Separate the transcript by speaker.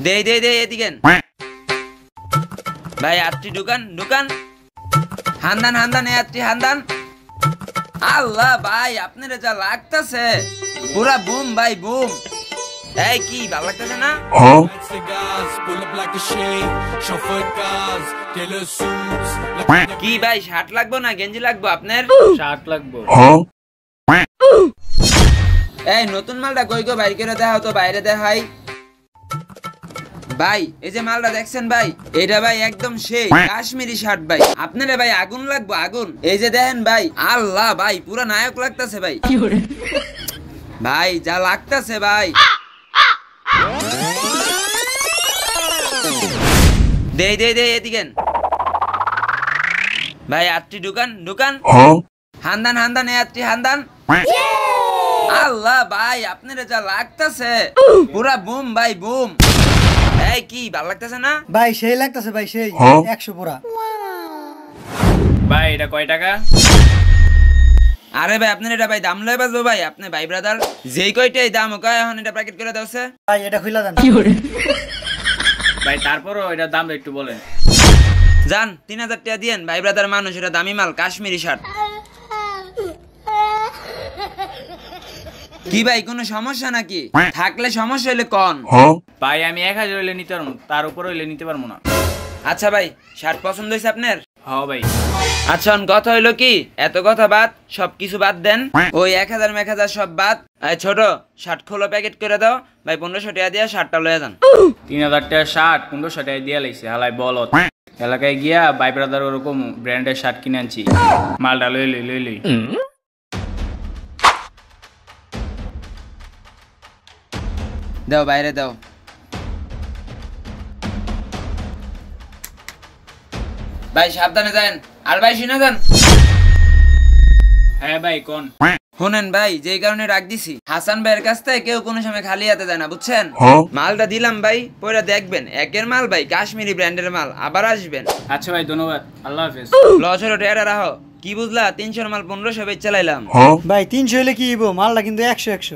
Speaker 1: দে এদিকে ভাই আত্রি ঢুকান হান্দান এ আত্রি হান্দান। আল্লাহ ভাই আপনার যা লাগতেছে পুরা বুম ভাই বুম। এই কি ভালো লাগতেছে না? কি ভাই শার্ট লাগবো না গেঞ্জি লাগবো আপনার?
Speaker 2: শার্ট লাগবো।
Speaker 1: এই নতুন মালটা কই গো বাইরে করে দেখাও তো, বাইরে দেখাই। ভাই এই যে মালটা দেখছেন ভাই, এটা ভাই একদম সেই কাশ্মীরি শার্ট ভাই। আপনারে ভাই আগুন লাগবো আগুন। এই যে দেখেন ভাই, আল্লাহ ভাই পুরা নায়ক লাগতেছে ভাই। ভাই যা লাগতেছে ভাই। দে এদিকে ভাই আত্রি ঢুকান হান্দান এ আত্রি হান্দান। আল্লাহ ভাই আপনার যা লাগতেছে পুরা বুম ভাই বুম। এই কি ভালো লাগতেছে না?
Speaker 3: ভাই সেই লাগতেছে ভাই, সেই 100 পুরা।
Speaker 2: ভাই এটা কয় টাকা?
Speaker 1: আরে ভাই আপনার এটা ভাই দাম লয় বাজবো ভাই, আপনি ভাই ব্রাদার যেই কয়টাই দাম ওকে এখন এটা প্যাকেট করে দাওছে
Speaker 3: ভাই। এটা খুইলা দেন
Speaker 2: ভাই, তারপরও এটার দাম একটু বলেন।
Speaker 1: যান 3000 টাকা দিয়েন ভাই ব্রাদার, মানুষ এটা দামি মাল কাশ্মীরি শার্ট। কি ভাই কোনো সমস্যা নাকি? থাকলে সমস্যা হইলে কোন
Speaker 2: ভাই আমি 1000 হইলে নিতে পারবো, তার উপর হইলে নিতে পারবো না।
Speaker 1: আচ্ছা ভাই শার্ট পছন্দ হয়েছে আপনার?
Speaker 2: হ্যাঁ ভাই।
Speaker 1: আচ্ছা কথা হইলো কি, এত কথা বাদ, সবকিছু বাদ দেন, ওই 1000 সব বাদ। ছোট শার্ট খোলো প্যাকেট করে দাও ভাই, 1500 টাকা দিয়ে শার্টটা লয়ে যান।
Speaker 2: 3000 টাকা শার্ট 1500 টাকা দিয়ে লাইছে হালাই বলত। এলাকায় গিয়া ভাই ব্রাদার ওরকম ব্র্যান্ডের শার্ট কিনে আনছি, মালটা লই।
Speaker 1: দাও বাইরে দাও। ভাই সাবধানে যান, আর ভাই শুনে যান।
Speaker 2: হ্যাঁ ভাই কোন?
Speaker 1: শুনেন ভাই, যেই কারণে রাখ দিছি, হাসান ভাইয়ের কাছ থেকে কেউ কোনো সময় খালি হাতে যায় না বুঝছেন। মালটা দিলাম ভাই, পরে দেখবেন একের মাল ভাই, কাশ্মীরি ব্র্যান্ডের মাল, আবার আসবেন।
Speaker 2: আচ্ছা ভাই ধন্যবাদ, আল্লাহ হাফেজ।
Speaker 1: লসের টেরা রাখো। কি বুঝলা, 300 মাল 1500 বেচ চালাইলাম।
Speaker 3: ভাই 300 হইলে কি হইব, মালটা কিন্তু 100